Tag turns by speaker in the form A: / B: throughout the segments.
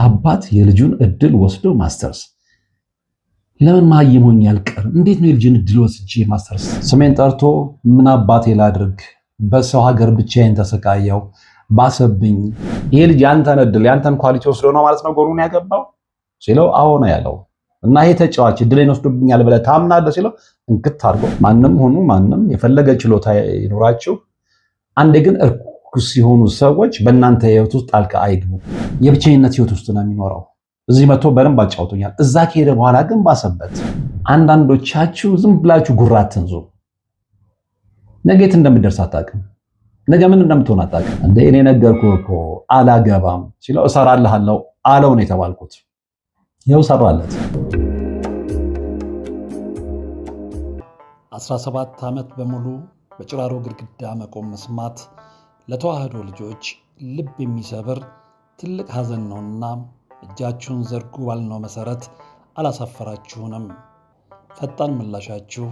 A: አባት የልጁን እድል ወስዶ ማስተርስ ለምን ማየም ሆኜ አልቀርም? እንዴት ነው የልጅን እድል ወስጄ ማስተርስ? ስሜን ጠርቶ ምን አባቴ ላድርግ? በሰው ሀገር ብቻዬን ተሰቃየው ባሰብኝ። ይሄ ልጅ ያንተን እድል ያንተን ኳሊቲ ወስዶ ነው ማለት ነው ጎሉን ያገባው ሲለው አዎ ነው ያለው። እና ይሄ ተጫዋች እድሌን ወስዶብኛል ብለህ ታምናለህ ሲለው እንክት አድርጎ ማንም ሆኑ ማንም የፈለገ ችሎታ ይኖራቸው፣ አንዴ ግን እርኩስ የሆኑ ሰዎች በእናንተ ህይወት ውስጥ ጣልቃ አይግቡ። የብቸኝነት ህይወት ውስጥ ነው የሚኖረው። እዚህ መጥቶ በደንብ አጫውቶኛል። እዛ ከሄደ በኋላ ግን ባሰበት። አንዳንዶቻችሁ ዝም ብላችሁ ጉራ አትንዙ። ነገ የት እንደምትደርስ አታውቅም። ነገ ምን እንደምትሆን አታውቅም። እንደ እኔ ነገርኩህ እኮ አላገባም ሲለው እሰራልሃለሁ አለው ነው የተባልኩት። ይኸው ሰራለት።
B: 17 ዓመት በሙሉ በጭራሮ ግድግዳ መቆም መስማት ለተዋህዶ ልጆች ልብ የሚሰብር ትልቅ ሐዘን ነውና እጃችሁን ዘርጉ ባልነው መሰረት አላሳፈራችሁንም። ፈጣን ምላሻችሁ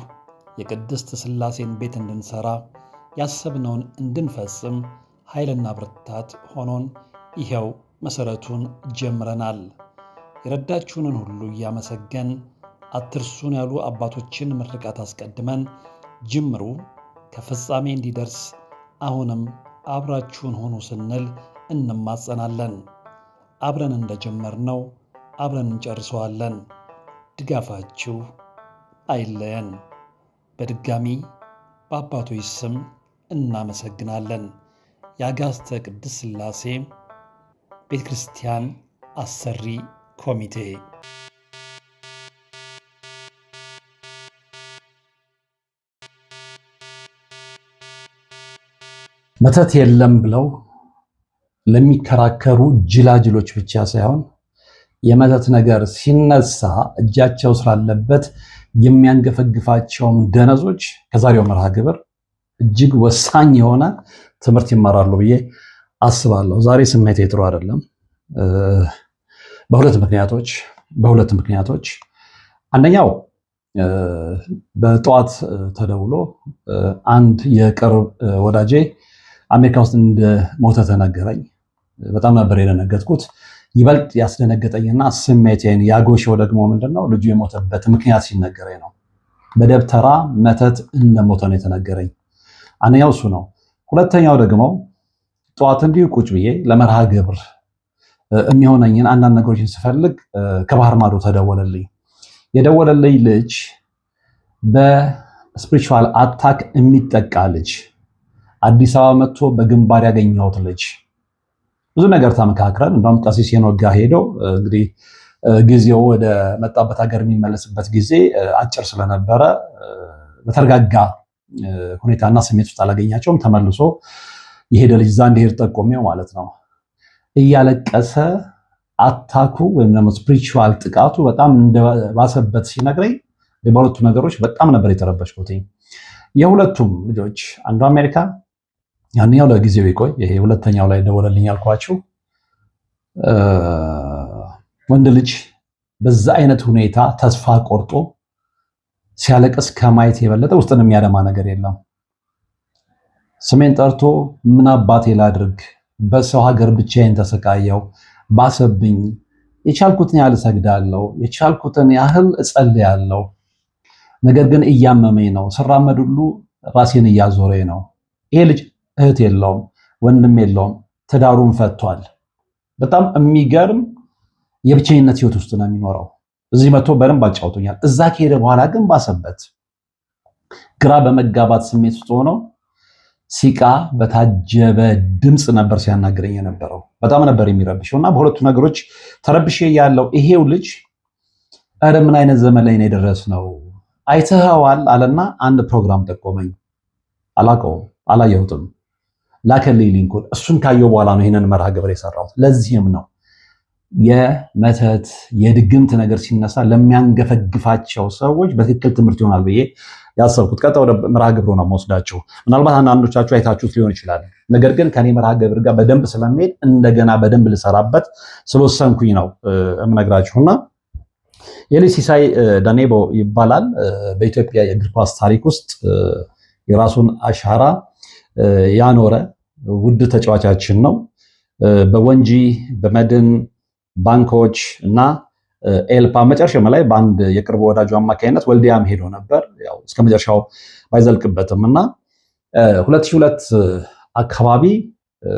B: የቅድስት ሥላሴን ቤት እንድንሰራ ያሰብነውን እንድንፈጽም ኃይልና ብርታት ሆኖን ይሄው መሰረቱን ጀምረናል። የረዳችሁንን ሁሉ እያመሰገን አትርሱን ያሉ አባቶችን ምርቃት አስቀድመን ጅምሩ ከፍጻሜ እንዲደርስ አሁንም አብራችሁን ሆኑ ስንል እንማጸናለን። አብረን እንደጀመርነው አብረን እንጨርሰዋለን። ድጋፋችሁ አይለየን። በድጋሚ በአባቶች ስም እናመሰግናለን። የአጋስተ ቅድስት ሥላሴ ቤተ ክርስቲያን አሰሪ ኮሚቴ።
A: መተት የለም ብለው ለሚከራከሩ ጅላጅሎች ብቻ ሳይሆን የመተት ነገር ሲነሳ እጃቸው ስላለበት የሚያንገፈግፋቸውም ደነዞች ከዛሬው መርሃ ግብር እጅግ ወሳኝ የሆነ ትምህርት ይማራሉ ብዬ አስባለሁ። ዛሬ ስሜቴ ጥሩ አይደለም በሁለት ምክንያቶች። አንደኛው በጠዋት ተደውሎ አንድ የቅርብ ወዳጄ አሜሪካ ውስጥ እንደሞተ ተነገረኝ። በጣም ነበር የደነገጥኩት። ይበልጥ ያስደነገጠኝና ስሜቴን ያጎሸው ደግሞ ምንድነው ልጁ የሞተበት ምክንያት ሲነገረኝ ነው። በደብተራ መተት እንደሞተ ነው የተነገረኝ። አንደኛው እሱ ነው። ሁለተኛው ደግሞ ጠዋት እንዲሁ ቁጭ ብዬ ለመርሃ ግብር የሚሆነኝን አንዳንድ ነገሮችን ስፈልግ ከባህር ማዶ ተደወለልኝ። የደወለልኝ ልጅ በስፒሪቹዋል አታክ የሚጠቃ ልጅ፣ አዲስ አበባ መጥቶ በግንባር ያገኘሁት ልጅ። ብዙ ነገር ተመካክረን እንደውም ቀሲስ ሄኖክ ጋር ሄደው እንግዲህ ጊዜው ወደ መጣበት ሀገር የሚመለስበት ጊዜ አጭር ስለነበረ በተረጋጋ ሁኔታና ስሜት ውስጥ አላገኛቸውም። ተመልሶ የሄደ ልጅ እዛ እንዲሄድ ጠቆሜው ማለት ነው። እያለቀሰ አታኩ ወይም ደግሞ ስፒሪቹዋል ጥቃቱ በጣም እንደባሰበት ሲነግረኝ በሁለቱ ነገሮች በጣም ነበር የተረበሽኩት። የሁለቱም ልጆች አንዱ አሜሪካ፣ ያንኛው ለጊዜው ይቆይ። ይሄ ሁለተኛው ላይ ደወለልኝ ያልኳችሁ ወንድ ልጅ በዛ አይነት ሁኔታ ተስፋ ቆርጦ ሲያለቅስ ከማየት የበለጠ ውስጥን የሚያደማ ነገር የለም። ስሜን ጠርቶ ምን አባቴ ላድርግ? በሰው ሀገር ብቻዬን ተሰቃየው ባሰብኝ። የቻልኩትን ያህል እሰግዳለሁ፣ የቻልኩትን ያህል እጸልያለሁ። ነገር ግን እያመመኝ ነው። ስራመድ ሁሉ ራሴን እያዞረኝ ነው። ይሄ ልጅ እህት የለውም፣ ወንድም የለውም፣ ትዳሩን ፈቷል። በጣም የሚገርም የብቸኝነት ህይወት ውስጥ ነው የሚኖረው። እዚህ መጥቶ በደንብ አጫውቶኛል። እዛ ከሄደ በኋላ ግን ባሰበት። ግራ በመጋባት ስሜት ውስጥ ሆኖ ሲቃ በታጀበ ድምፅ ነበር ሲያናግረኝ የነበረው። በጣም ነበር የሚረብሸው እና በሁለቱ ነገሮች ተረብሼ ያለው ይሄው ልጅ ኧረ ምን አይነት ዘመን ላይ ነው የደረስነው? አይተኸዋል አለና አንድ ፕሮግራም ጠቆመኝ። አላውቀውም፣ አላየሁትም። ላከልኝ ሊንኩን። እሱን ካየው በኋላ ነው ይሄንን መርሃ ግብር የሰራሁት። ለዚህም ነው የመተት የድግምት ነገር ሲነሳ ለሚያንገፈግፋቸው ሰዎች በትክክል ትምህርት ይሆናል ብዬ ያሰብኩት። ቀጥታ ወደ መርሃ ግብሩ ነው የምወስዳችሁ። ምናልባት አንዳንዶቻችሁ አይታችሁት ሊሆን ይችላል። ነገር ግን ከኔ መርሃ ግብር ጋር በደንብ ስለሚሄድ እንደገና በደንብ ልሰራበት ስለወሰንኩኝ ነው የምነግራችሁና የልጅ ሲሳይ ዳኔቦ ይባላል። በኢትዮጵያ የእግር ኳስ ታሪክ ውስጥ የራሱን አሻራ ያኖረ ውድ ተጫዋቻችን ነው። በወንጂ በመድን ባንኮች እና ኤልፓ መጨረሻ ላይ በአንድ የቅርብ ወዳጁ አማካኝነት ወልዲያም ሄዶ ነበር። ያው እስከ መጨረሻው ባይዘልቅበትም እና 2002 አካባቢ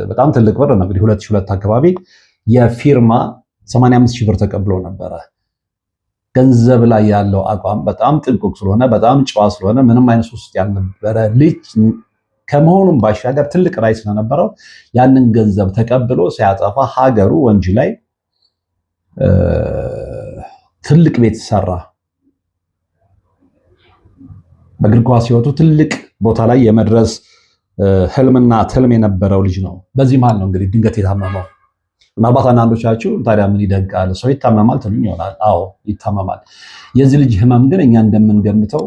A: በጣም ትልቅ ብር ነው እንግዲህ 2002 አካባቢ የፊርማ 85 ሺህ ብር ተቀብሎ ነበረ። ገንዘብ ላይ ያለው አቋም በጣም ጥንቁቅ ስለሆነ በጣም ጨዋ ስለሆነ ምንም አይነት ውስጥ ያልነበረ ልጅ ከመሆኑም ባሻገር ትልቅ ራዕይ ስለነበረው ያንን ገንዘብ ተቀብሎ ሲያጠፋ ሀገሩ ወንጂ ላይ ትልቅ ቤት ሰራ። በእግር ኳስ ሕይወቱ ትልቅ ቦታ ላይ የመድረስ ህልምና ትልም የነበረው ልጅ ነው። በዚህ መሃል ነው እንግዲህ ድንገት የታመመው። ምናልባት አንዳንዶቻችሁ ታዲያ ምን ይደንቃል ሰው ይታመማል ትሉኝ ይሆናል። አዎ ይታመማል። የዚህ ልጅ ህመም ግን እኛ እንደምንገምተው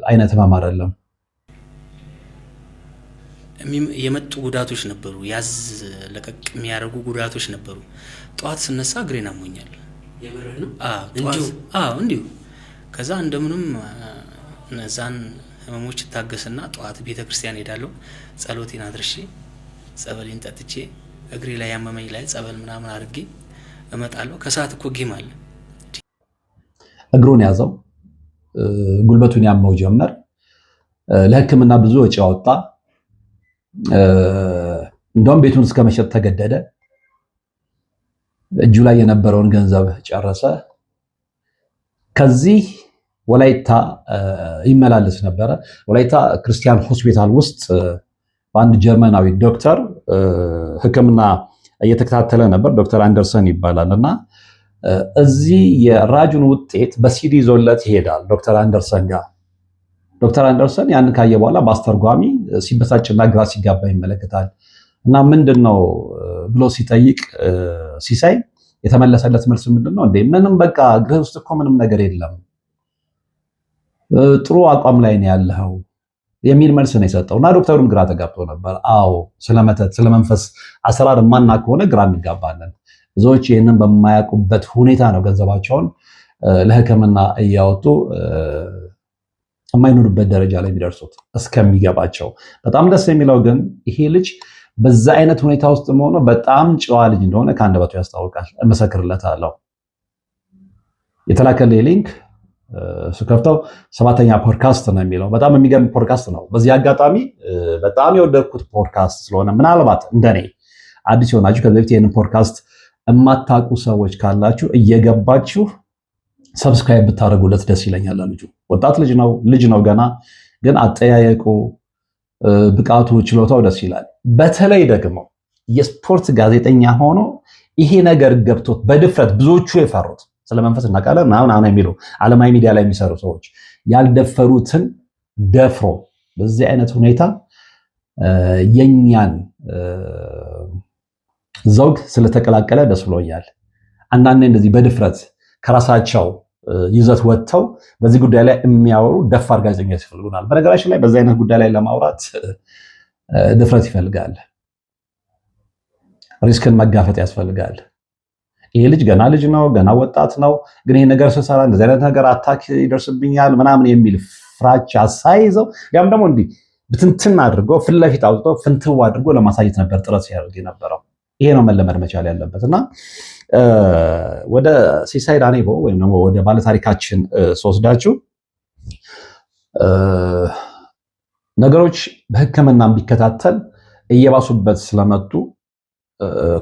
A: አይነት ህመም አይደለም።
C: የመጡ ጉዳቶች ነበሩ፣ ያዝ ለቀቅ የሚያደርጉ ጉዳቶች ነበሩ። ጠዋት ስነሳ እግሬን አሞኛል። እንዲሁ ከዛ እንደምንም እነዛን ህመሞች ታገስና ጠዋት ቤተክርስቲያን ሄዳለሁ። ጸሎቴን አድርሼ ጸበሌን ጠጥቼ እግሬ ላይ ያመመኝ ላይ ጸበል ምናምን አድርጌ እመጣለሁ። ከሰዓት እኮ ጌም አለ።
A: እግሩን ያዘው፣ ጉልበቱን ያመው ጀመር። ለሕክምና ብዙ ወጪ አወጣ። እንደውም ቤቱን እስከ መሸጥ ተገደደ። እጁ ላይ የነበረውን ገንዘብ ጨረሰ። ከዚህ ወላይታ ይመላለስ ነበረ። ወላይታ ክርስቲያን ሆስፒታል ውስጥ በአንድ ጀርመናዊ ዶክተር ሕክምና እየተከታተለ ነበር። ዶክተር አንደርሰን ይባላል እና እዚህ የራጁን ውጤት በሲዲ ይዞለት ይሄዳል ዶክተር አንደርሰን ጋር። ዶክተር አንደርሰን ያን ካየ በኋላ በአስተርጓሚ ሲበሳጭና ግራ ሲጋባ ይመለከታል እና ምንድን ነው ብሎ ሲጠይቅ ሲሳይ የተመለሰለት መልስ ምንድን ነው? እንዴ ምንም በቃ እግርህ ውስጥ እኮ ምንም ነገር የለም፣ ጥሩ አቋም ላይ ነው ያለኸው የሚል መልስ ነው የሰጠው እና ዶክተሩም ግራ ተጋብቶ ነበር። አዎ ስለመተት ስለመንፈስ አሰራር ማናቅ ከሆነ ግራ እንጋባለን። ብዙዎች ይህንን በማያውቁበት ሁኔታ ነው ገንዘባቸውን ለሕክምና እያወጡ የማይኖሩበት ደረጃ ላይ የሚደርሱት እስከሚገባቸው። በጣም ደስ የሚለው ግን ይሄ ልጅ በዛ አይነት ሁኔታ ውስጥ መሆኑ በጣም ጨዋ ልጅ እንደሆነ ከአንደበቱ ያስታውቃል። እመሰክርለታለሁ። የተላከልኝ ሊንክ ስከፍተው 7ኛ ፖድካስት ነው የሚለው። በጣም የሚገርም ፖድካስት ነው። በዚህ አጋጣሚ በጣም የወደድኩት ፖድካስት ስለሆነ ምናልባት እንደኔ አዲስ የሆናችሁ ከዚህ በፊት ይህንን ፖድካስት የማታውቁ ሰዎች ካላችሁ እየገባችሁ ሰብስክራይብ ብታደርጉለት ደስ ይለኛል። ወጣት ልጅ ነው ገና፣ ግን አጠያየቁ፣ ብቃቱ፣ ችሎታው ደስ ይላል። በተለይ ደግሞ የስፖርት ጋዜጠኛ ሆኖ ይሄ ነገር ገብቶት በድፍረት ብዙዎቹ የፈሩት ስለ መንፈስ እናውቃለን ምናምን የሚሉ ዓለማዊ ሚዲያ ላይ የሚሰሩ ሰዎች ያልደፈሩትን ደፍሮ በዚህ አይነት ሁኔታ የኛን ዘውግ ስለተቀላቀለ ደስ ብሎኛል። አንዳንዴ እንደዚህ በድፍረት ከራሳቸው ይዘት ወጥተው በዚህ ጉዳይ ላይ የሚያወሩ ደፋር ጋዜጠኞች ያስፈልጉናል። በነገራችን ላይ በዚህ አይነት ጉዳይ ላይ ለማውራት ድፍረት ይፈልጋል፣ ሪስክን መጋፈጥ ያስፈልጋል። ይሄ ልጅ ገና ልጅ ነው፣ ገና ወጣት ነው። ግን ይሄ ነገር ስሰራ እንደዚህ አይነት ነገር አታክ ይደርስብኛል ምናምን የሚል ፍራቻ ሳይዘው ያም ደግሞ እንዲህ ብትንትን አድርጎ ፊት ለፊት አውጥቶ ፍንትው አድርጎ ለማሳየት ነበር ጥረት ሲያደርግ የነበረው። ይሄ ነው መለመድ መቻል ያለበት እና ወደ ሲሳይ ዳኔቦ ወይም ደግሞ ወደ ባለታሪካችን ስወስዳችሁ ነገሮች በሕክምናም ቢከታተል እየባሱበት ስለመጡ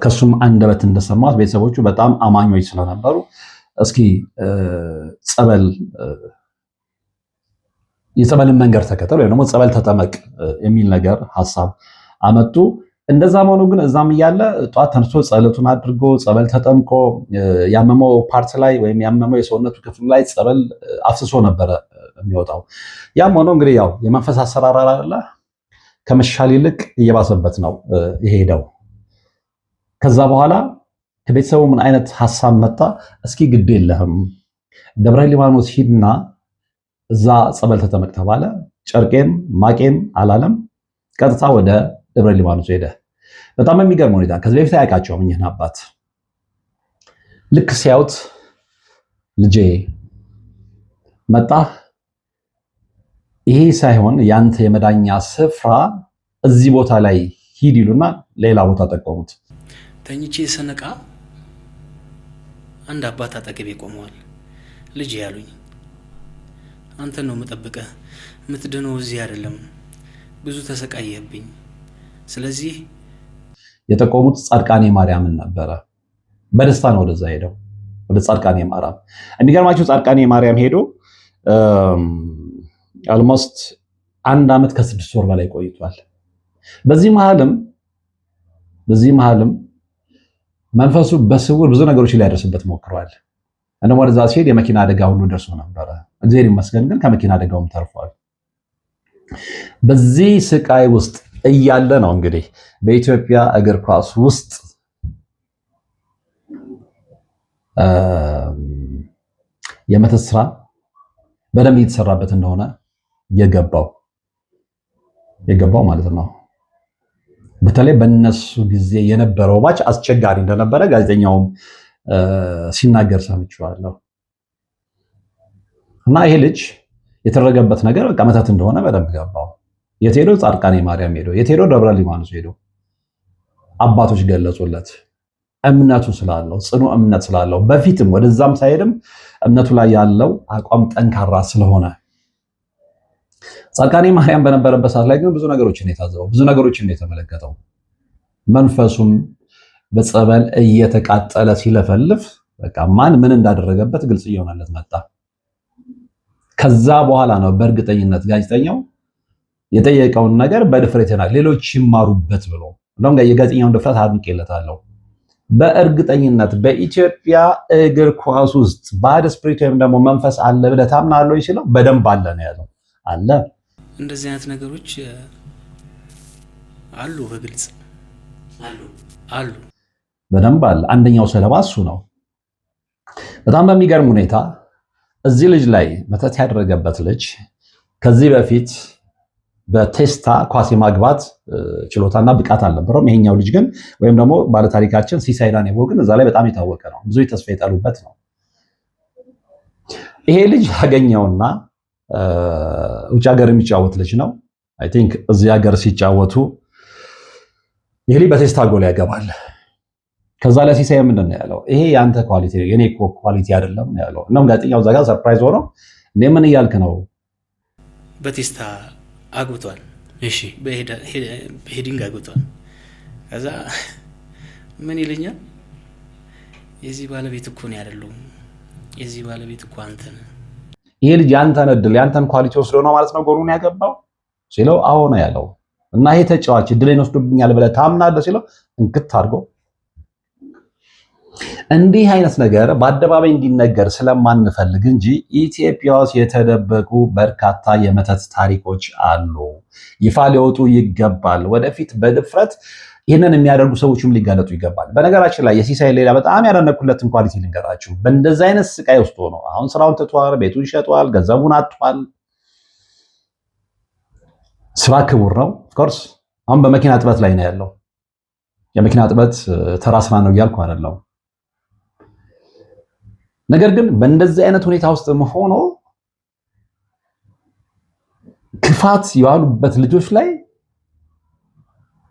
A: ከሱም አንደበት እንደሰማት ቤተሰቦቹ በጣም አማኞች ስለነበሩ እስኪ የጸበልን መንገድ ተከተል ወይም ደግሞ ጸበል ተጠመቅ የሚል ነገር ሐሳብ አመጡ። እንደዛም ሆኖ ግን እዛም እያለ ጧት ተነስቶ ጸሎቱን አድርጎ ጸበል ተጠምቆ ያመመው ፓርት ላይ ወይም ያመመው የሰውነቱ ክፍል ላይ ጸበል አፍስሶ ነበረ የሚወጣው። ያም ሆኖ እንግዲህ ያው የመንፈስ አሰራር አለ፣ ከመሻል ይልቅ እየባሰበት ነው የሄደው። ከዛ በኋላ ከቤተሰቡ ምን አይነት ሐሳብ መጣ? እስኪ ግድ የለህም ደብረ ሊባኖስ ሂድና እዛ ጸበል ተጠመቅ ተባለ። ጨርቄም ማቄም አላለም፣ ቀጥታ ወደ ደብረ ሊባኖስ ሄደ። በጣም የሚገርም ሁኔታ ከዚህ በፊት አያውቃቸውም እኚህን አባት። ልክ ሲያዩት ልጄ መጣህ፣ ይሄ ሳይሆን ያንተ የመዳኛ ስፍራ እዚህ ቦታ ላይ ሂድ ይሉና ሌላ ቦታ ጠቆሙት።
C: ተኝቼ ስነቃ አንድ አባት አጠገቤ ቆመዋል። ልጅ ያሉኝ፣ አንተን ነው የምጠብቀህ፣ የምትድነው እዚህ አይደለም፣ ብዙ ተሰቃየህብኝ። ስለዚህ
A: የጠቆሙት ጻድቃኔ ማርያምን ነበረ። በደስታ ነው ወደዛ ሄደው ወደ ጻድቃኔ ማርያም። የሚገርማችሁ ጻድቃኔ ማርያም ሄዶ አልሞስት 1 ዓመት ከ6 ወር በላይ ቆይቷል። በዚህ መሃልም መንፈሱ በስውር ብዙ ነገሮችን ሊያደርስበት ሞክሯል። እንደሞ ወደዛ ሲሄድ የመኪና አደጋ ሁሉ ደርሶ ነበረ። እግዚአብሔር ይመስገን ግን ከመኪና አደጋውም ተርፏል። በዚህ ስቃይ ውስጥ እያለ ነው እንግዲህ በኢትዮጵያ እግር ኳስ ውስጥ የመተት ስራ በደንብ እየተሰራበት እንደሆነ የገባው ማለት ነው። በተለይ በነሱ ጊዜ የነበረው ባች አስቸጋሪ እንደነበረ ጋዜጠኛውም ሲናገር ሰምቼዋለሁ። እና ይሄ ልጅ የተደረገበት ነገር በቃ መተት እንደሆነ በደንብ ገባው። የት ሄዶ? ጻድቃኔ ማርያም ሄዶ። የት ሄዶ? ደብረ ሊባኖስ ሄዶ። አባቶች ገለጹለት እምነቱ ስላለው፣ ጽኑ እምነት ስላለው፣ በፊትም ወደዛም ሳይሄድም እምነቱ ላይ ያለው አቋም ጠንካራ ስለሆነ ጻድቃኔ ማርያም በነበረበት ሰዓት ላይ ግን ብዙ ነገሮችን የታዘበው፣ ብዙ ነገሮችን የተመለከተው፣ መንፈሱም በጸበል እየተቃጠለ ሲለፈልፍ በቃ ማን ምን እንዳደረገበት ግልጽ እየሆነለት መጣ። ከዛ በኋላ ነው በእርግጠኝነት ጋዜጠኛው የጠየቀውን ነገር በድፍረት ሌሎች ይማሩበት ብሎ እንደውም የጋዜጠኛውን ድፍረት አድንቄለታለሁ። በእርግጠኝነት በኢትዮጵያ እግር ኳስ ውስጥ ባድ ስፕሪት ወይም ደግሞ መንፈስ አለ ብለህ ታምናለህ ሲለው በደንብ አለ ነው ያለው። አለ
C: እንደዚህ አይነት ነገሮች አሉ፣ በግልጽ አሉ፣
A: በደንብ አለ። አንደኛው ሰለባ እሱ ነው። በጣም በሚገርም ሁኔታ እዚህ ልጅ ላይ መተት ያደረገበት ልጅ ከዚህ በፊት በቴስታ ኳስ የማግባት ችሎታና ብቃት አልነበረውም። ይሄኛው ልጅ ግን ወይም ደግሞ ባለታሪካችን ሲሳይ ዳኔቦ ግን እዛ ላይ በጣም የታወቀ ነው። ብዙ ተስፋ የጣሉበት ነው። ይሄ ልጅ ያገኘውና ውጭ ሀገር የሚጫወት ልጅ ነው። አይ ቲንክ እዚህ ሀገር ሲጫወቱ ይሄ ልጅ በቴስታ ጎል ያገባል። ከዛ ላይ ሲሳይ ምንድን ነው ያለው? ይሄ ያንተ ኳሊቲ ነው፣ የኔ ኳሊቲ አይደለም ነው ያለው። እናም ጋዜጠኛው እዛ ጋር ሰርፕራይዝ ሆኖ እንዴ ምን እያልክ ነው?
C: በቴስታ አግብቷል። እሺ በሄዲንግ አግብቷል። ከዛ ምን ይለኛል? የዚህ ባለቤት እኮ ነው ያደለው፣ የዚህ ባለቤት እኮ አንተ ነህ።
A: ይሄ ልጅ ያንተን እድል ያንተን ኳሊቲ ወስዶ ነው ማለት ነው ጎሉን ያገባው ሲለው አዎ ነው ያለው። እና ይሄ ተጫዋች እድሌን ወስዶብኛል ብለህ ታምናለህ ሲለው እንክት አድርጎ እንዲህ አይነት ነገር በአደባባይ እንዲነገር ስለማንፈልግ እንጂ ኢትዮጵያ ውስጥ የተደበቁ በርካታ የመተት ታሪኮች አሉ። ይፋ ሊወጡ ይገባል። ወደፊት በድፍረት ይህንን የሚያደርጉ ሰዎችም ሊጋለጡ ይገባል። በነገራችን ላይ የሲሳይ ሌላ በጣም ያደነኩለትን ኳሊቲ ልንገራችሁ። በእንደዚህ አይነት ስቃይ ውስጥ ሆኖ አሁን ስራውን ትቷል፣ ቤቱን ሸጧል፣ ገንዘቡን አጥቷል። ስራ ክቡር ነው። ኦፍኮርስ አሁን በመኪና እጥበት ላይ ነው ያለው። የመኪና እጥበት ተራ ስራ ነው እያልኩ አይደለም። ነገር ግን በእንደዚህ አይነት ሁኔታ ውስጥ ሆኖ ክፋት የዋሉበት ልጆች ላይ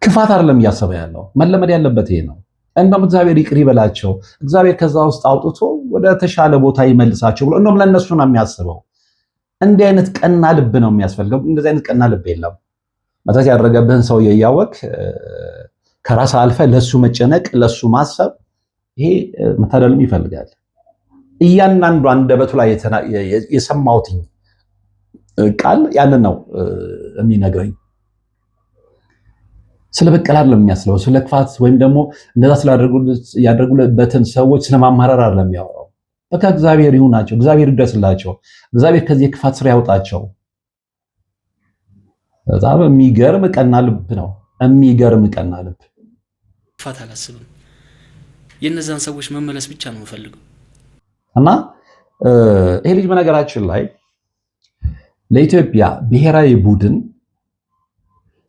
A: ክፋት አይደለም እያሰበ ያለው። መለመድ ያለበት ይሄ ነው። እንደውም እግዚአብሔር ይቅር ይበላቸው፣ እግዚአብሔር ከዛ ውስጥ አውጥቶ ወደ ተሻለ ቦታ ይመልሳቸው ብሎ እንደውም ለእነሱ ነው የሚያስበው። እንዲህ አይነት ቀና ልብ ነው የሚያስፈልገው። እንደዚህ አይነት ቀና ልብ የለም። መተት ያደረገብህን ሰው እያወቅ ከራስ አልፈ ለሱ መጨነቅ፣ ለሱ ማሰብ፣ ይሄ መታደልም ይፈልጋል። እያንዳንዱ አንደበቱ ላይ የሰማሁት ቃል ያንን ነው የሚነግረኝ። ስለ በቀል አይደለም የሚያስለው፣ ስለ ክፋት ወይም ደግሞ እንደዛ ያደረጉበትን ሰዎች ስለማማረር አይደለም የሚያወራው። በቃ እግዚአብሔር ይሁናቸው፣ እግዚአብሔር ይድረስላቸው፣ እግዚአብሔር ከዚህ የክፋት ስራ ያውጣቸው። በጣም የሚገርም ቀና ልብ ነው። የሚገርም ቀና ልብ።
C: ክፋት አላስብም። የእነዛን ሰዎች መመለስ ብቻ ነው የምፈልገው።
A: እና ይሄ ልጅ በነገራችን ላይ ለኢትዮጵያ ብሔራዊ ቡድን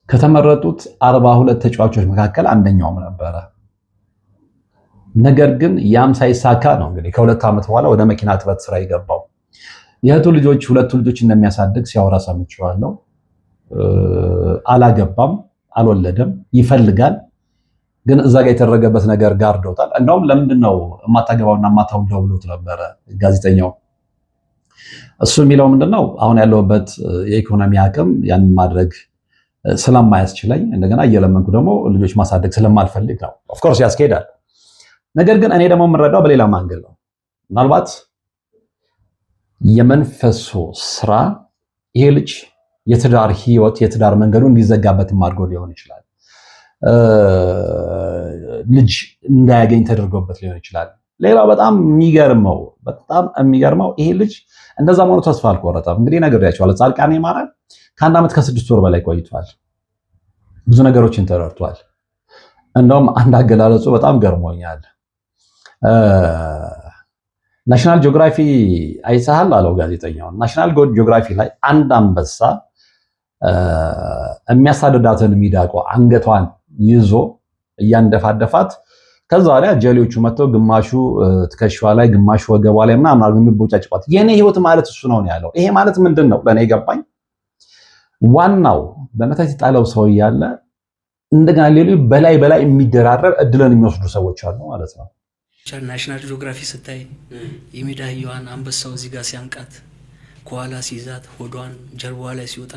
A: ከተመረጡት 42 ተጫዋቾች መካከል አንደኛውም ነበረ። ነገር ግን ያም ሳይሳካ ነው እንግዲህ ከ2 ዓመት በኋላ ወደ መኪና እጥበት ስራ የገባው። የእህቱ ልጆች 2 ልጆች እንደሚያሳድግ ሲያወራ ሰምቼዋለሁ። አላገባም፣ አልወለደም፣ ይፈልጋል። ግን እዛ ጋር የተደረገበት ነገር ጋርዶታል። እንደውም ለምንድነው የማታገባውና የማታወልደው ብሎት ነበረ ጋዜጠኛው። እሱ የሚለው ምንድነው አሁን ያለውበት የኢኮኖሚ አቅም ያንን ማድረግ ስለማያስችለኝ እንደገና እየለመንኩ ደግሞ ልጆች ማሳደግ ስለማልፈልግ ነው። ኦፍኮርስ ያስኬዳል። ነገር ግን እኔ ደግሞ የምረዳው በሌላ ማንገድ ነው። ምናልባት የመንፈሱ ስራ ይሄ ልጅ የትዳር ህይወት የትዳር መንገዱ እንዲዘጋበትም አድርጎ ሊሆን ይችላል። ልጅ እንዳያገኝ ተደርጎበት ሊሆን ይችላል። ሌላው በጣም የሚገርመው ይሄ ልጅ እንደዛ መሆኑ ተስፋ አልቆረጠም። እንግዲህ ነግሬያቸዋለሁ። ጻድቃኔ ማርያም ከ1 ዓመት ከ6 ወር በላይ ቆይቷል። ብዙ ነገሮችን ተረድቷል። እንደውም አንድ አገላለጹ በጣም ገርሞኛል። ናሽናል ጂኦግራፊ አይተሃል አለው ጋዜጠኛው። ናሽናል ጂኦግራፊ ላይ አንድ አንበሳ የሚያሳድዳትን ሚዳቋ አንገቷን ይዞ እያንደፋደፋት ከዛ ላይ ጀሌዎቹ መጥተው ግማሹ ትከሻዋ ላይ ግማሹ ወገቧ ላይ ምናምን አድርገው የሚቦጫጭቋት። የኔ ህይወት ማለት እሱ ነው ያለው። ይሄ ማለት ምንድን ነው ለኔ ገባኝ። ዋናው በመተት የጣለው ሰው እያለ እንደገና ሌሎች በላይ የሚደራረብ እድልን የሚወስዱ ሰዎች አሉ ማለት ነው።
C: ናሽናል ጂኦግራፊ ስታይ የሜዳህያዋን አንበሳው እዚህ ጋር ሲያንቃት ከኋላ ሲይዛት ሆዷን ጀርባዋ ላይ ሲወጣ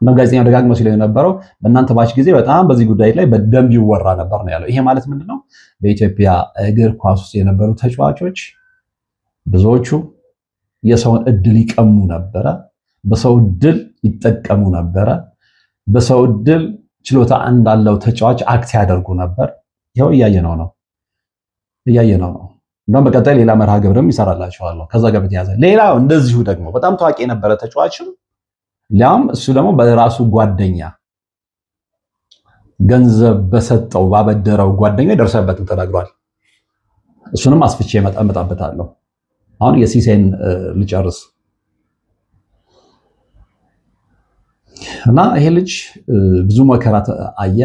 A: ጋዜጠኛው ደጋግሞ ሲለው የነበረው በእናንተ ባች ጊዜ በጣም በዚህ ጉዳይ ላይ በደንብ ይወራ ነበር ነው ያለው። ይሄ ማለት ምንድነው? በኢትዮጵያ እግር ኳስ ውስጥ የነበሩ ተጫዋቾች ብዙዎቹ የሰውን እድል ይቀሙ ነበረ፣ በሰው እድል ይጠቀሙ ነበረ፣ በሰው እድል ችሎታ እንዳለው ተጫዋች አክት ያደርጉ ነበር። ይኸው እያየነው ነው። እንደውም በቀጣይ ሌላ መርሃ ግብርም ይሰራላችኋል ከዛ ጋር በተያያዘ። ሌላው እንደዚሁ ደግሞ በጣም ታዋቂ የነበረ ተጫዋችም ሊያም እሱ ደግሞ በራሱ ጓደኛ ገንዘብ በሰጠው ባበደረው ጓደኛ ደርሰበትን ተናግሯል። እሱንም አስፍቼ እመጣበታለሁ። አሁን የሲሳይን ልጨርስ እና ይሄ ልጅ ብዙ መከራ አየ።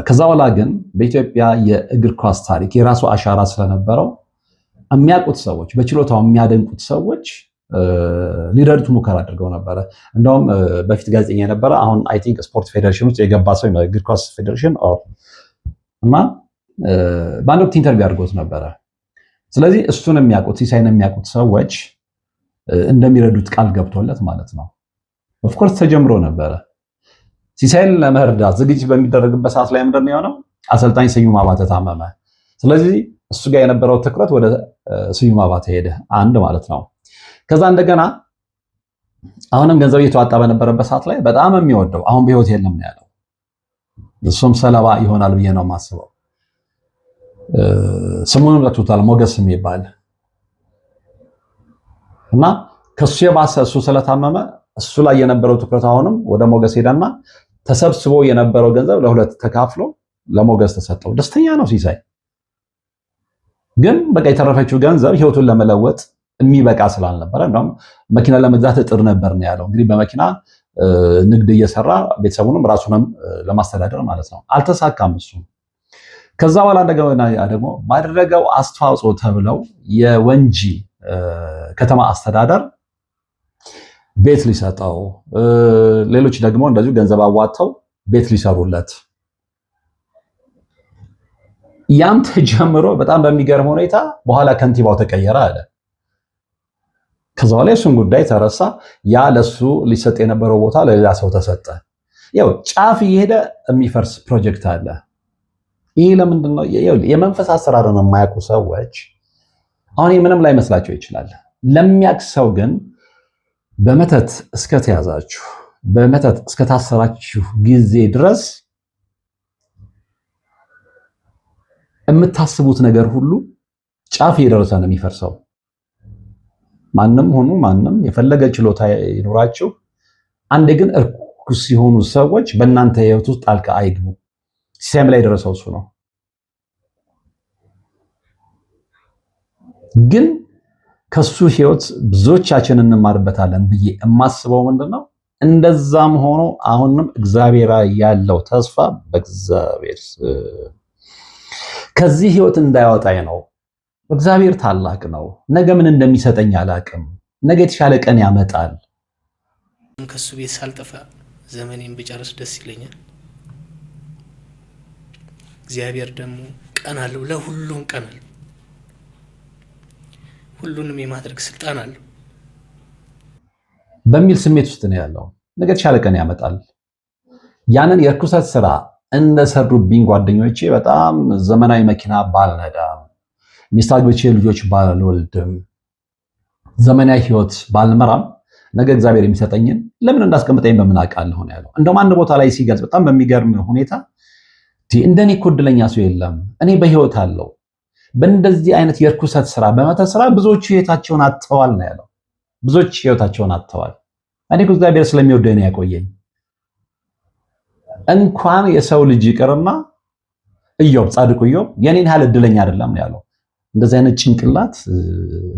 A: ከዛ በኋላ ግን በኢትዮጵያ የእግር ኳስ ታሪክ የራሱ አሻራ ስለነበረው የሚያውቁት ሰዎች፣ በችሎታው የሚያደንቁት ሰዎች ሊረዱት ሙከራ አድርገው ነበረ። እንደውም በፊት ጋዜጠኛ የነበረ አሁን አይ ቲንክ ስፖርት ፌዴሬሽን ውስጥ የገባ ሰው እግር ኳስ ፌዴሬሽን እና በአንድ ወቅት ኢንተርቪው አድርጎት ነበረ። ስለዚህ እሱን የሚያውቁት ሲሳይን የሚያውቁት ሰዎች እንደሚረዱት ቃል ገብቶለት ማለት ነው። ኦፍኮርስ ተጀምሮ ነበረ። ሲሳይን ለመርዳት ዝግጅት በሚደረግበት ሰዓት ላይ ምንድን ነው የሆነው? አሰልጣኝ ስዩም አባተ ታመመ። ስለዚህ እሱ ጋር የነበረው ትኩረት ወደ ስዩም አባተ ሄደ። አንድ ማለት ነው። ከዛ እንደገና አሁንም ገንዘብ እየተዋጣ በነበረበት ሰዓት ላይ በጣም የሚወደው አሁን በህይወት የለም ነው ያለው። እሱም ሰለባ ይሆናል ብዬ ነው የማስበው። ስሙንም ለክቶታል፣ ሞገስ የሚባል እና ከሱ የባሰ እሱ ስለታመመ እሱ ላይ የነበረው ትኩረት አሁንም ወደ ሞገስ ሄደና ተሰብስቦ የነበረው ገንዘብ ለሁለት ተካፍሎ ለሞገስ ተሰጠው። ደስተኛ ነው ሲሳይ። ግን በቃ የተረፈችው ገንዘብ ህይወቱን ለመለወጥ የሚበቃ ስላልነበረ እንደውም መኪና ለመግዛት እጥር ነበር ነው ያለው። እንግዲህ በመኪና ንግድ እየሰራ ቤተሰቡንም ራሱንም ለማስተዳደር ማለት ነው። አልተሳካም እሱ። ከዛ በኋላ እንደገና ደግሞ ባደረገው አስተዋጽኦ ተብለው የወንጂ ከተማ አስተዳደር ቤት ሊሰጠው፣ ሌሎች ደግሞ እንደዚሁ ገንዘብ አዋጥተው ቤት ሊሰሩለት፣ ያም ተጀምሮ በጣም በሚገርም ሁኔታ በኋላ ከንቲባው ተቀየረ አለ። ከዛ በኋላ የሱን ጉዳይ ተረሳ። ያ ለሱ ሊሰጥ የነበረው ቦታ ለሌላ ሰው ተሰጠ። ያው ጫፍ እየሄደ የሚፈርስ ፕሮጀክት አለ። ይሄ ለምንድን ነው? የመንፈስ አሰራርን የማያውቁ ሰዎች አሁን ምንም ላይ መስላቸው ይችላል። ለሚያውቅ ሰው ግን በመተት እስከተያዛችሁ በመተት እስከታሰራችሁ ጊዜ ድረስ የምታስቡት ነገር ሁሉ ጫፍ እየደረሰ ነው የሚፈርሰው። ማንም ሆኑ ማንም የፈለገ ችሎታ ይኖራችሁ፣ አንዴ ግን እርኩስ ሲሆኑ ሰዎች በእናንተ ህይወት ውስጥ ጣልቃ አይግቡ። ሲሳይም ላይ የደረሰው እሱ ነው። ግን ከሱ ህይወት ብዙዎቻችን እንማርበታለን ብዬ የማስበው ምንድነው፣ እንደዛም ሆኖ አሁንም እግዚአብሔር ያለው ተስፋ በእግዚአብሔር ከዚህ ህይወት እንዳያወጣኝ ነው። እግዚአብሔር ታላቅ ነው። ነገ ምን እንደሚሰጠኝ አላቅም። ነገ የተሻለ ቀን ያመጣል።
C: ከሱ ቤት ሳልጠፋ ዘመኔን ብጨርስ ደስ ይለኛል። እግዚአብሔር ደግሞ ቀን አለው፣ ለሁሉም ቀን አለው። ሁሉንም የማድረግ ስልጣን አለው
A: በሚል ስሜት ውስጥ ነው ያለው። ነገ የተሻለ ቀን ያመጣል። ያንን የርኩሰት ስራ እንደሰሩብኝ ጓደኞቼ በጣም ዘመናዊ መኪና ባልነዳም፣ ሚስት አግብቼ ልጆች ባልወልድም፣ ዘመናዊ ህይወት ባልመራም ነገ እግዚአብሔር የሚሰጠኝን ለምን እንዳስቀምጠኝ በምን አውቃለሁ ነው ያለው። እንደውም አንድ ቦታ ላይ ሲገልጽ በጣም በሚገርም ሁኔታ እንደኔ እኮ እድለኛ ሰው የለም፣ እኔ በህይወት አለው። በእንደዚህ አይነት የርኩሰት ስራ በመተት ስራ ብዙዎቹ ህይወታቸውን አጥተዋል ነው ያለው። ብዙዎች ህይወታቸውን አጥተዋል። እኔ እኮ እግዚአብሔር ስለሚወደኝ ነው ያቆየኝ። እንኳን የሰው ልጅ ይቅርና ኢዮብ፣ ጻድቁ ኢዮብ የኔን ያህል እድለኛ አይደለም ነው ያለው። እንደዚህ አይነት ጭንቅላት፣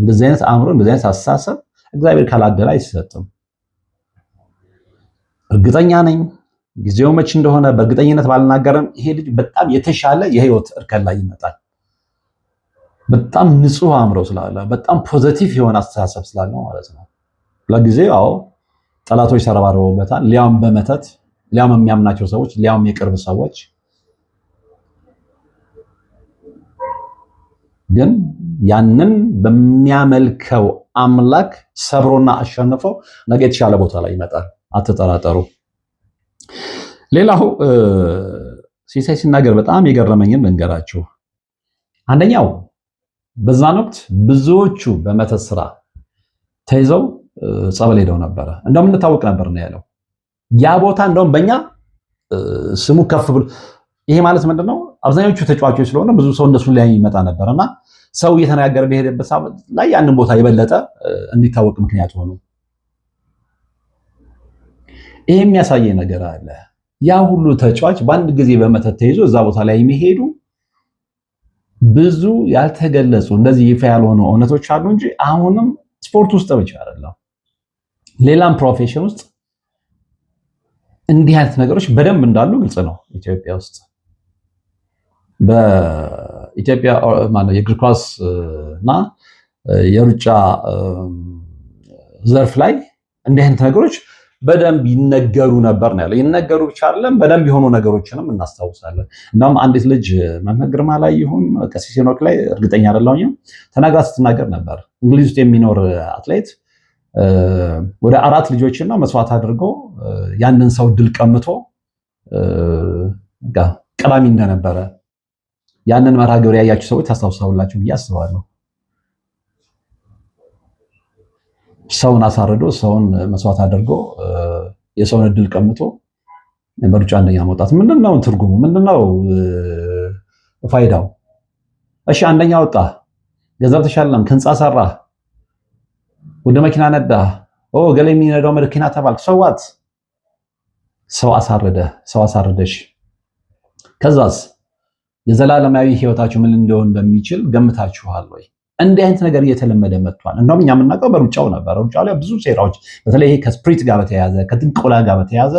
A: እንደዚህ አይነት አእምሮ፣ እንደዚህ አይነት አስተሳሰብ እግዚአብሔር ካላደለ አይሰጥም። እርግጠኛ ነኝ ጊዜው መች እንደሆነ በእርግጠኝነት ባልናገርም ይሄ ልጅ በጣም የተሻለ የህይወት እርከን ላይ ይመጣል። በጣም ንጹህ አእምሮ ስላለ፣ በጣም ፖዚቲቭ የሆነ አስተሳሰብ ስላለው ማለት ነው። ለጊዜው አዎ ጠላቶች ተረባርበውበታል። ሊያውም በመተት ሊያውም የሚያምናቸው ሰዎች ሊያውም የቅርብ ሰዎች ግን ያንን በሚያመልከው አምላክ ሰብሮና አሸንፎ ነገ የተሻለ ቦታ ላይ ይመጣል። አትጠራጠሩ። ሌላው ሲሳይ ሲናገር በጣም የገረመኝን ልንገራችሁ። አንደኛው በዛን ወቅት ብዙዎቹ በመተት ስራ ተይዘው ጸበል ሄደው ነበረ። እንደውም እንታወቅ ነበር ነው ያለው። ያ ቦታ እንደውም በእኛ ስሙ ከፍ ብሎ ይሄ ማለት ምንድነው? አብዛኞቹ ተጫዋቾች ስለሆነ ብዙ ሰው እንደሱ ላይ ይመጣ ነበርና ሰው እየተናገረ በሄደበት ላይ ያንን ቦታ የበለጠ እንዲታወቅ ምክንያት ሆኑ። ይሄ የሚያሳየው ነገር አለ። ያ ሁሉ ተጫዋች በአንድ ጊዜ በመተት ተይዞ እዛ ቦታ ላይ የሚሄዱ ብዙ ያልተገለጹ እንደዚህ ይፋ ያልሆኑ እውነቶች አሉ እንጂ አሁንም ስፖርት ውስጥ ብቻ አይደለም፣ ሌላም ፕሮፌሽን ውስጥ እንዲህ አይነት ነገሮች በደንብ እንዳሉ ግልጽ ነው። ኢትዮጵያ ውስጥ በኢትዮጵያ የእግር ኳስ እና የሩጫ ዘርፍ ላይ እንዲህ አይነት ነገሮች በደንብ ይነገሩ ነበር ነው ያለው። ይነገሩ ብቻ አይደለም በደንብ የሆኑ ነገሮችንም እናስታውሳለን። እንደውም አንዲት ልጅ መምህር ግርማ ላይ ይሁን ቀሲስ ሄኖክ ላይ እርግጠኛ አይደለሁም ተናግራ ስትናገር ነበር። እንግሊዝ ውስጥ የሚኖር አትሌት ወደ 4 ልጆችን ነው መስዋዕት አድርጎ ያንን ሰው ድል ቀምቶ ቀዳሚ እንደነበረ ያንን መርሃ ግብር ያያችሁ ሰዎች ታስታውሳላችሁ ብዬ አስባለሁ። ሰውን አሳርዶ ሰውን መስዋዕት አድርጎ የሰውን እድል ቀምቶ በሩጫ አንደኛ መውጣት ምንድነው ትርጉሙ? ምንድነው ፋይዳው? እሺ አንደኛ ወጣ፣ ገንዘብ ተሻለም፣ ህንፃ ሰራ፣ ወደ መኪና ነዳ፣ ገሌ የሚነዳው መኪና ተባልክ፣ ሰዋት ሰው አሳረደ፣ ሰው አሳረደሽ። ከዛስ የዘላለማዊ ህይወታችሁ ምን እንደሆነ እንደሚችል ገምታችኋል ወይ? እንዲህ አይነት ነገር እየተለመደ መጥቷል። እንደውም እኛ የምናውቀው በሩጫው ነበር። ሩጫው ላይ ብዙ ሴራዎች በተለይ ከስፕሪት ጋር በተያያዘ ከጥንቆላ ጋር በተያያዘ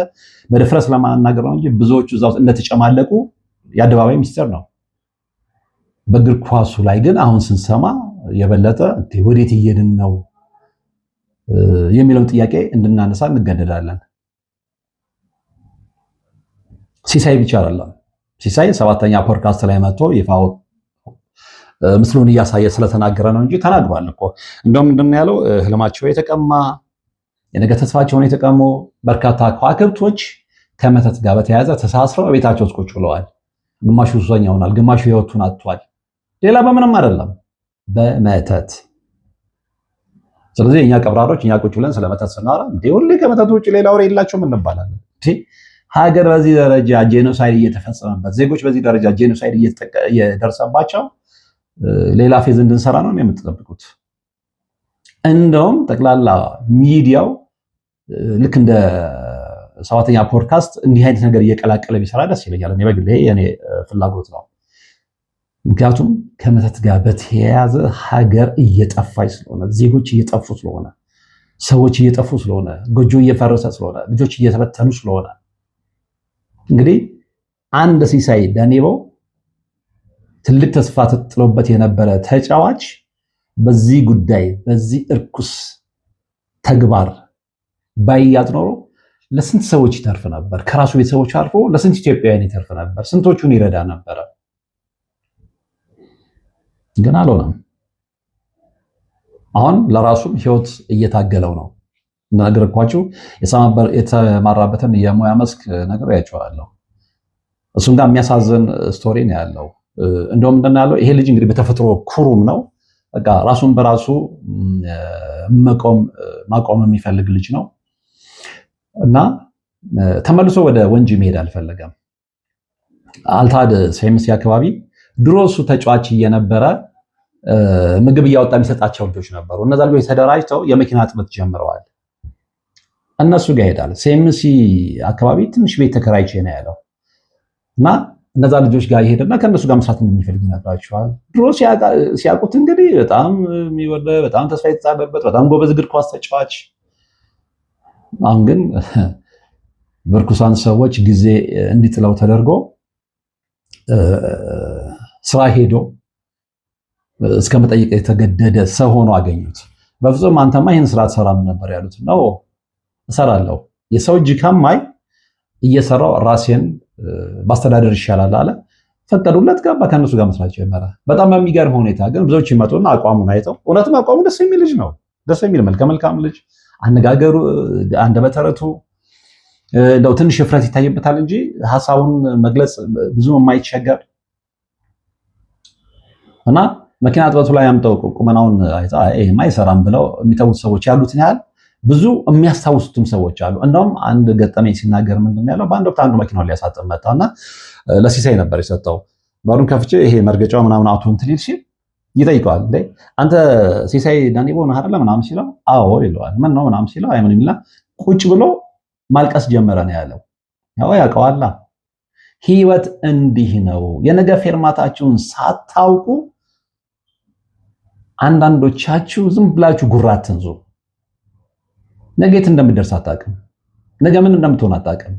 A: በድፍረት ለማናገር ነው እንጂ ብዙዎቹ እዛ ውስጥ እንደተጨማለቁ የአደባባይ ሚስጥር ነው። በእግር ኳሱ ላይ ግን አሁን ስንሰማ የበለጠ ወዴት እየሄድን ነው የሚለውን ጥያቄ እንድናነሳ እንገደዳለን። ሲሳይ ብቻ አይደለም። ሲሳይ 7ኛ ፖድካስት ላይ መጥቶ ይፋው ምስሉን እያሳየ ስለተናገረ ነው እንጂ ተናግሯል እኮ። እንደውም ምንድነው ያለው? ህልማቸው የተቀማ የነገ ተስፋቸውን የተቀሙ በርካታ ከዋክብቶች ከመተት ጋር በተያያዘ ተሳስረው ቤታቸው ውስጥ ቁጭ ብለዋል። ግማሹ ሱሰኛ ሆኗል፣ ግማሹ ህይወቱን አጥቷል። ሌላ በምንም አይደለም፣ በመተት። ስለዚህ እኛ ቀብራሮች እኛ ቁጭ ብለን ስለመተት ስናወራ ሁሌ ከመተት ውጭ ሌላ ወሬ የላቸውም እንባላለን። ሀገር በዚህ ደረጃ ጄኖሳይድ እየተፈጸመበት፣ ዜጎች በዚህ ደረጃ ጄኖሳይድ እየደረሰባቸው ሌላ ፌዝ እንድንሰራ ነው የምትጠብቁት? እንደውም ጠቅላላ ሚዲያው ልክ እንደ 7ኛ ፖድካስት እንዲህ አይነት ነገር እየቀላቀለ ቢሰራ ደስ ይለኛል። እኔ በግሌ የኔ ፍላጎት ነው። ምክንያቱም ከመተት ጋር በተያያዘ ሀገር እየጠፋች ስለሆነ፣ ዜጎች እየጠፉ ስለሆነ፣ ሰዎች እየጠፉ ስለሆነ፣ ጎጆ እየፈረሰ ስለሆነ፣ ልጆች እየተበተኑ ስለሆነ እንግዲህ አንድ ሲሳይ ዳኔባው ትልቅ ተስፋ ተጥሎበት የነበረ ተጫዋች በዚህ ጉዳይ በዚህ እርኩስ ተግባር ባይያዝ ኖሮ ለስንት ሰዎች ይተርፍ ነበር? ከራሱ ቤተሰቦች አልፎ ለስንት ኢትዮጵያውያን ይተርፍ ነበር? ስንቶቹን ይረዳ ነበረ? ግን አልሆነም። አሁን ለራሱም ህይወት እየታገለው ነው። እንደነገርኳችሁ የተማራበትን የሙያ መስክ ነግሬያችኋለሁ። እሱም ጋር የሚያሳዝን ስቶሪ ነው ያለው። እንደውም ምንድን ነው ያለው ይሄ ልጅ እንግዲህ በተፈጥሮ ኩሩም ነው። በቃ ራሱን በራሱ ማቆም የሚፈልግ ልጅ ነው እና ተመልሶ ወደ ወንጂ መሄድ አልፈለገም። አልታድ ሴምሲ አካባቢ ድሮ እሱ ተጫዋች እየነበረ ምግብ እያወጣ የሚሰጣቸው ልጆች ነበሩ። እነዛ ልጆች ተደራጅተው የመኪና ጥበት ጀምረዋል። እነሱ ጋር ይሄዳል። ሴምሲ አካባቢ ትንሽ ቤት ተከራይቼ ነው ያለው እና እነዛ ልጆች ጋር ይሄድና ከእነሱ ጋር መስራት እንደሚፈልግ ይነግራቸዋል። ድሮ ሲያውቁት እንግዲህ በጣም የሚወደ በጣም ተስፋ የተጣለበት በጣም ጎበዝ እግር ኳስ ተጫዋች። አሁን ግን በርኩሳን ሰዎች ጊዜ እንዲጥለው ተደርጎ ስራ ሄዶ እስከ መጠየቅ የተገደደ ሰው ሆኖ አገኙት። በፍጹም አንተማ ይህን ስራ ትሰራም ነበር ያሉት። ነው እሰራለሁ፣ የሰው እጅ ከማይ እየሰራው ራሴን ማስተዳደር ይሻላል አለ። ፈቀዱለት፣ ገባ፣ ከነሱ ጋር መስራት ጀመረ። በጣም በሚገርም ሁኔታ ግን ብዙዎች ይመጡና አቋሙን አይተው እውነትም አቋሙ ደስ የሚል ልጅ ነው፣ ደስ የሚል መልከ-መልካም ልጅ፣ አነጋገሩ፣ አንደበተ ርቱዕ እንደው ትንሽ እፍረት ይታይበታል እንጂ ሐሳቡን መግለጽ ብዙ የማይቸገር እና መኪና ጥበቱ ላይ ያምጠው ቁመናውን አይታ ይሄማ አይሰራም ብለው የሚተውት ሰዎች ያሉትን ያህል ብዙ የሚያስታውሱትም ሰዎች አሉ። እንደውም አንድ ገጠመኝ ሲናገር ምንድን ያለው በአንድ ወቅት አንዱ መኪናውን ሊያሳጥብ መጣና ለሲሳይ ነበር የሰጠው። በሩን ከፍቼ ይሄ መርገጫው ምናምን አውቶ እንትን ሊል ሲል ይጠይቀዋል። እንዴ አንተ ሲሳይ ዳኒቦ ነህ አይደለ ምናምን ሲለው አዎ ይለዋል። ምን ነው ምናምን ሲለው አይ ምን ይልና ቁጭ ብሎ ማልቀስ ጀመረ ነው ያለው። ያው ያውቀዋላ። ህይወት እንዲህ ነው። የነገ ፌርማታችሁን ሳታውቁ አንዳንዶቻችሁ ዝም ብላችሁ ጉራ አትንዙ። ነገ የት እንደምትደርስ አታውቅም። ነገ ምን እንደምትሆን አታውቅም።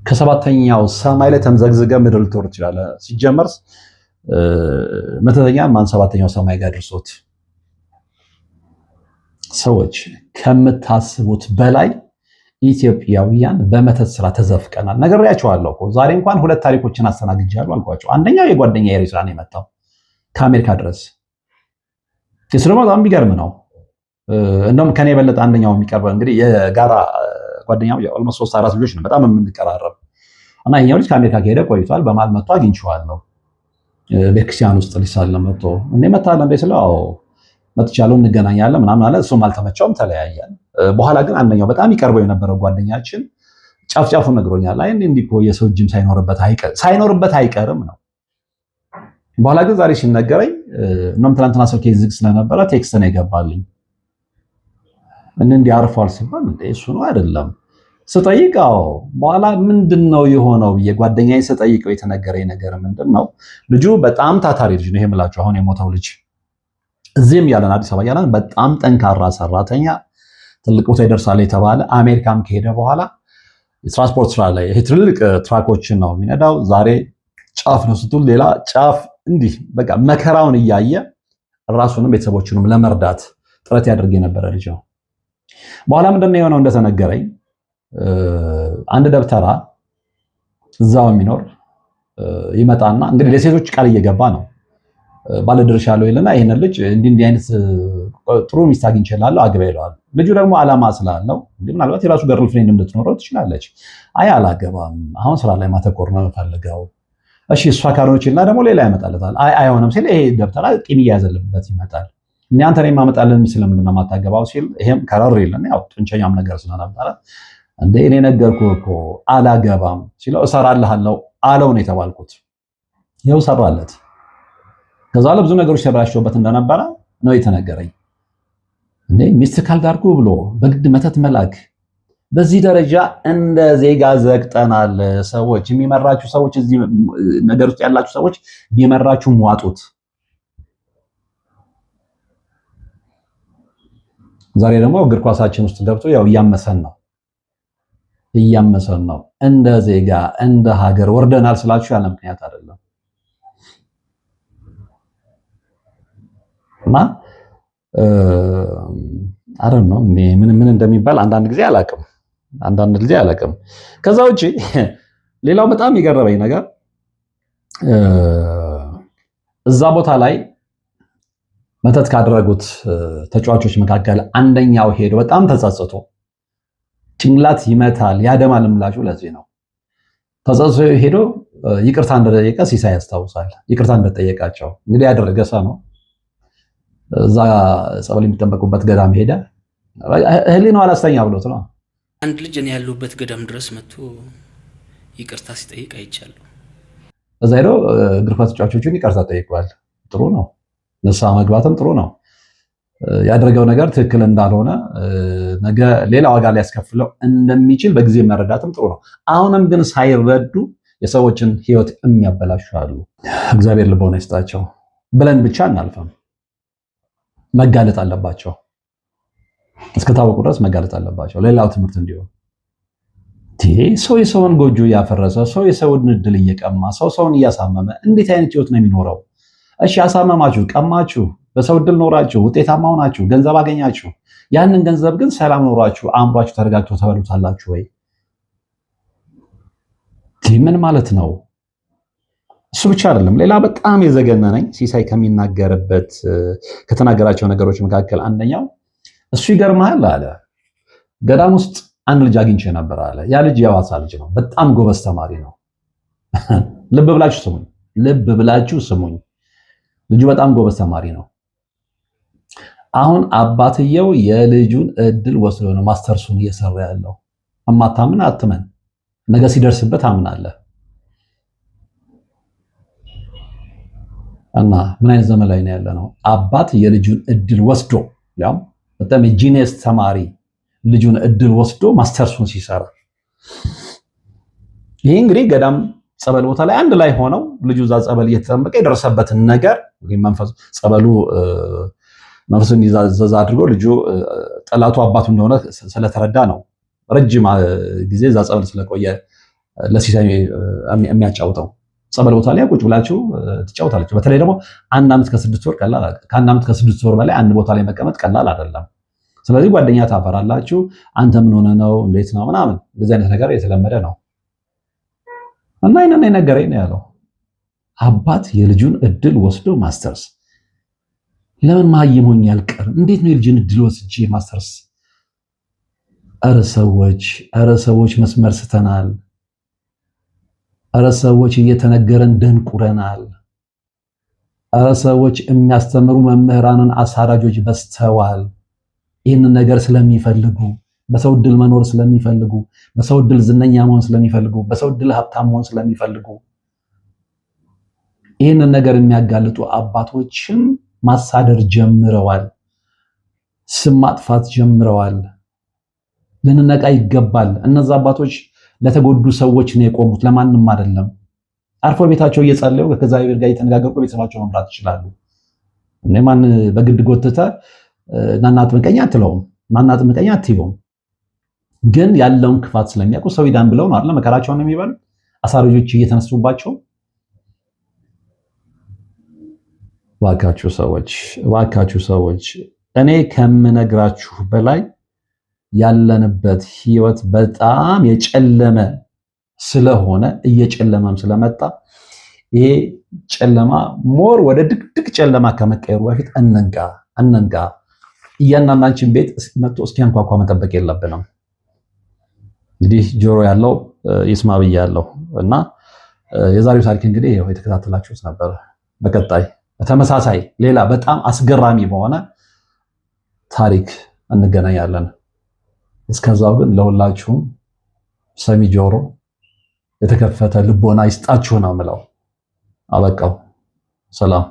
A: ከሰባተኛው ሰማይ ላይ ተምዘግዝገ ምድር ልትወርድ ትችላለህ። ሲጀመር መተተኛ ማን ሰባተኛው ሰማይ ጋር ደርሶት። ሰዎች ከምታስቡት በላይ ኢትዮጵያውያን በመተት ስራ ተዘፍቀናል። ነግሬያቸዋለሁ እኮ ዛሬ እንኳን ሁለት ታሪኮችን አስተናግጃለሁ አልኳቸው። አንደኛው የጓደኛ ኤሪትራ ነው የመጣው ከአሜሪካ ድረስ። እሱ ደግሞ በጣም የሚገርም ነው። እንደውም ከኔ የበለጠ አንደኛው የሚቀርበ እንግዲህ የጋራ ጓደኛው ኦልሞስት 3-4 ልጆች ነው በጣም የምንቀራረብ እና ይሄኛው ልጅ ከአሜሪካ ከሄደ ቆይቷል። በመሀል መጥቶ አግኝቼዋለሁ። ቤተክርስቲያን ውስጥ ሊሳለም መጥቶ እኔ መጣለ እንደ ስለው አዎ መጥቻለሁ እንገናኛለን ምናምን አለ። እሱም አልተመቸውም፣ ተለያየን። በኋላ ግን አንደኛው በጣም ይቀርበው የነበረው ጓደኛችን ጫፍጫፉን ነግሮኛል። አይ እንዲህ እኮ የሰው እጅም ሳይኖርበት አይቀርም ነው። በኋላ ግን ዛሬ ሲነገረኝ እናም ትናንትና ስልኬ ዝግ ስለነበረ ቴክስት ነው የገባልኝ። እንዲህ አርፏል ሲባል እሱ ነው አይደለም ስጠይቀው በኋላ ምንድነው የሆነው የጓደኛዬ ስጠይቀው የተነገረኝ ነገር ምንድነው? ልጁ በጣም ታታሪ ልጅ ነው። ይሄ የምላችሁ አሁን የሞተው ልጅ እዚህም ያለን አዲስ አበባ ያለን በጣም ጠንካራ ሰራተኛ ትልቅ ቦታ ይደርሳል የተባለ አሜሪካም ከሄደ በኋላ የትራንስፖርት ስራ ላይ ይሄ ትልልቅ ትራኮችን ነው የሚነዳው። ዛሬ ጫፍ ነው ስትል ሌላ ጫፍ እንዲህ በቃ መከራውን እያየ ራሱንም ቤተሰቦቹንም ለመርዳት ጥረት ያደርግ የነበረ ልጅ ነው። በኋላ ምንድነው የሆነው? እንደተነገረኝ አንድ ደብተራ እዛው የሚኖር ይመጣና እንግዲህ ለሴቶች ቃል እየገባ ነው ባለድርሻ አለው ይልና ይሄን ልጅ እንዲህ አይነት ጥሩ ሚስት አግኝቼላለሁ አግባ ይለዋል። ልጁ ደግሞ አላማ ስላለው ምናልባት የራሱ ገርል ፍሬንድ እንድትኖረው ትችላለች። አይ አላገባም፣ አሁን ስራ ላይ ማተኮር ነው የምፈልገው። እሺ እሷ ካልሆነችና ደግሞ ሌላ ያመጣለታል። አይ አይሆንም ሲል ይሄ ደብተራ ቂም እያያዘልበት ይመጣል። እኔ አንተ ነኝ ማመጣልን ስለምንድን ነው የማታገባው ሲል ይሄም ከረር ይልና ያው ጡንቸኛም ነገር ስለነበረ እንዴ እኔ ነገርኩህ እኮ አላገባም ሲለው እሰራልሃለሁ አለው ነው የተባልኩት። ይኸው ሰራለት። ከዛ ለብዙ ነገሮች ተበላሽቶበት እንደነበረ ነው የተነገረኝ። እንዴ ሚስት ካልዳርኩ ብሎ በግድ መተት መላክ በዚህ ደረጃ እንደ ዜጋ ዘግጠናል። ሰዎች የሚመራችሁ ሰዎች እዚህ ነገር ውስጥ ያላችሁ ሰዎች ቢመራችሁ ሟጡት። ዛሬ ደግሞ እግር ኳሳችን ውስጥ ገብቶ ያው እያመሰን ነው። እንደ ዜጋ እንደ ሀገር ወርደናል ስላችሁ ያለ ምክንያት አይደለም። እና አረን ነው ምን እንደሚባል አንዳንድ ጊዜ አላቅም። ከዛ ውጪ ሌላው በጣም የገረመኝ ነገር እዛ ቦታ ላይ መተት ካደረጉት ተጫዋቾች መካከል አንደኛው ሄዶ በጣም ተጸጽቶ ጭንቅላት ይመታል ያደማል ምላጩ ለዚህ ነው። ተጸጽቶ ሄዶ ይቅርታ እንደጠየቀ ሲሳይ ያስታውሳል። ይቅርታ እንደጠየቃቸው እንግዲህ ያደረገ ሰው ነው። እዛ ጸበል የሚጠበቁበት ገዳም ሄደ። ህሊናው አላስተኛ ብሎት ነው።
C: አንድ ልጅ እኔ ያለሁበት ገዳም ድረስ መጥቶ ይቅርታ ሲጠይቅ አይቻለሁ።
A: እዛ ሄዶ እግር ኳስ ተጫዋቾቹን ይቅርታ ጠይቀዋል። ጥሩ ነው። ንስሐ መግባትም ጥሩ ነው። ያደረገው ነገር ትክክል እንዳልሆነ ነገ ሌላ ዋጋ ሊያስከፍለው እንደሚችል በጊዜ መረዳትም ጥሩ ነው። አሁንም ግን ሳይረዱ የሰዎችን ህይወት የሚያበላሹ አሉ። እግዚአብሔር ልቦና ይስጣቸው ብለን ብቻ እናልፈም። መጋለጥ አለባቸው። እስከታወቁ ድረስ መጋለጥ አለባቸው። ሌላው ትምህርት እንዲሆን ሰው የሰውን ጎጆ እያፈረሰ፣ ሰው የሰውን እድል እየቀማ፣ ሰው ሰውን እያሳመመ እንዴት አይነት ህይወት ነው የሚኖረው? እሺ አሳመማችሁ፣ ቀማችሁ፣ በሰው እድል ኖራችሁ፣ ውጤታማ ሆናችሁ፣ ገንዘብ አገኛችሁ። ያንን ገንዘብ ግን ሰላም ኖራችሁ፣ አእምሯችሁ ተረጋግቶ ተበሉታላችሁ ወይ? ምን ማለት ነው? እሱ ብቻ አይደለም። ሌላ በጣም የዘገነነኝ ሲሳይ ከሚናገርበት ከተናገራቸው ነገሮች መካከል አንደኛው እሱ ይገርምሃል አለ፣ ገዳም ውስጥ አንድ ልጅ አግኝቼ ነበር አለ። ያ ልጅ የሐዋሳ ልጅ ነው። በጣም ጎበዝ ተማሪ ነው። ልብ ብላችሁ ስሙኝ። ልጁ በጣም ጎበዝ ተማሪ ነው። አሁን አባትየው የልጁን እድል ወስዶ ነው ማስተርሱን እየሰራ ያለው። እማታምን አትመን፣ ነገ ሲደርስበት አምናለህ። እና ምን አይነት ዘመን ላይ ነው ያለ ነው? አባት የልጁን እድል ወስዶ ያም በጣም የጂኒየስ ተማሪ ልጁን እድል ወስዶ ማስተርሱን ሲሰራ፣ ይሄ እንግዲህ ገዳም ጸበል ቦታ ላይ አንድ ላይ ሆነው ልጁ እዛ ጸበል እየተጠመቀ የደረሰበትን ነገር መንፈሱ ጸበሉ መንፈሱን ይዛዛ አድርጎ ልጁ ጠላቱ አባቱ እንደሆነ ስለተረዳ ነው ረጅም ጊዜ እዛ ጸበል ስለቆየ ለሲሳይ የሚያጫውተው። ጸበል ቦታ ላይ ቁጭ ብላችሁ ትጫወታላችሁ። በተለይ ደግሞ አንድ ዓመት ከ6 ወር ቀላል አይደለም። ከአንድ ዓመት ከ6 ወር በላይ አንድ ቦታ ላይ መቀመጥ ቀላል አይደለም። ስለዚህ ጓደኛ ታፈራላችሁ። አንተ ምን ሆነ ነው እንዴት ነው ምናምን እንደዚህ አይነት ነገር የተለመደ ነው። እና ይሄንን ነገረኝ ነው ያለው። አባት የልጁን እድል ወስዶ ማስተርስ ለምን ማየም ሆኜ አልቀርም? እንዴት ነው የልጅን እድል ወስጄ ማስተርስ? ኧረ ሰዎች መስመር ስተናል። ኧረ ሰዎች እየተነገረን ደንቁረናል። ኧረ ሰዎች የሚያስተምሩ መምህራንን አሳራጆች በስተዋል። ይህንን ነገር ስለሚፈልጉ፣ በሰው እድል መኖር ስለሚፈልጉ፣ በሰው እድል ዝነኛ መሆን ስለሚፈልጉ፣ በሰው እድል ሀብታም መሆን ስለሚፈልጉ ይህንን ነገር የሚያጋልጡ አባቶችን ማሳደር ጀምረዋል። ስም ማጥፋት ጀምረዋል። ልንነቃ ይገባል። እነዛ አባቶች ለተጎዱ ሰዎች ነው የቆሙት፣ ለማንም አይደለም። አርፎ ቤታቸው እየጸለዩ ከእግዚአብሔር ጋር እየተነጋገሩ ቤተሰባቸው መምራት ይችላሉ። ማን በግድ ጎትተ ናና ጥምቀኛ አትለውም፣ ናና ጥምቀኛ አትይውም። ግን ያለውን ክፋት ስለሚያውቁ ሰው ይዳን ብለው ነው አይደል መከራቸውን ነው የሚበሉ። አሳሪጆች እየተነሱባቸው ዋካችሁ ሰዎች እኔ ከምነግራችሁ በላይ ያለንበት ህይወት በጣም የጨለመ ስለሆነ እየጨለመም ስለመጣ ይሄ ጨለማ ሞር ወደ ድቅድቅ ጨለማ ከመቀየሩ በፊት እንንቃ። እያንዳንዳችን ቤት መጥቶ እስኪያንኳኳ መጠበቅ የለብንም። እንግዲህ ጆሮ ያለው ይስማ ብያለሁ እና የዛሬው ታሪክ እንግዲህ ይሄው የተከታተላችሁት ነበር። በቀጣይ በተመሳሳይ ሌላ በጣም አስገራሚ በሆነ ታሪክ እንገናኛለን። እስከዛው ግን ለሁላችሁም ሰሚ ጆሮ የተከፈተ ልቦና ይስጣችሁ ነው የምለው። አበቃው። ሰላም።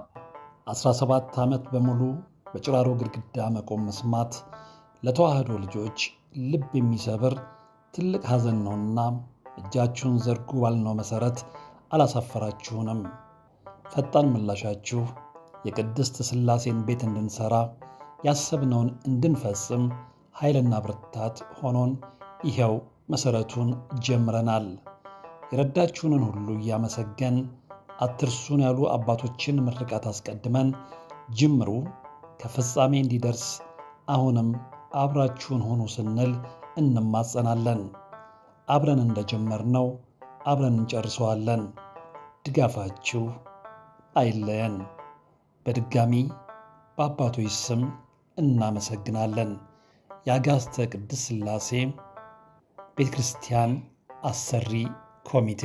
B: 17 ዓመት በሙሉ በጭራሮ ግድግዳ መቆም መስማት ለተዋህዶ ልጆች ልብ የሚሰብር ትልቅ ሐዘን ነውና እጃችሁን ዘርጉ ባልነው መሰረት አላሳፈራችሁንም። ፈጣን ምላሻችሁ የቅድስት ሥላሴን ቤት እንድንሰራ ያሰብነውን እንድንፈጽም ኃይልና ብርታት ሆኖን ይኸው መሰረቱን ጀምረናል። የረዳችሁንን ሁሉ እያመሰገን አትርሱን ያሉ አባቶችን ምርቃት አስቀድመን ጅምሩ ከፍጻሜ እንዲደርስ አሁንም አብራችሁን ሆኑ ስንል እንማጸናለን። አብረን እንደጀመርነው አብረን እንጨርሰዋለን። ድጋፋችሁ አይለየን። በድጋሚ በአባቶች ስም እናመሰግናለን። የአጋስተ ቅድስት ሥላሴ ቤተ ክርስቲያን አሰሪ ኮሚቴ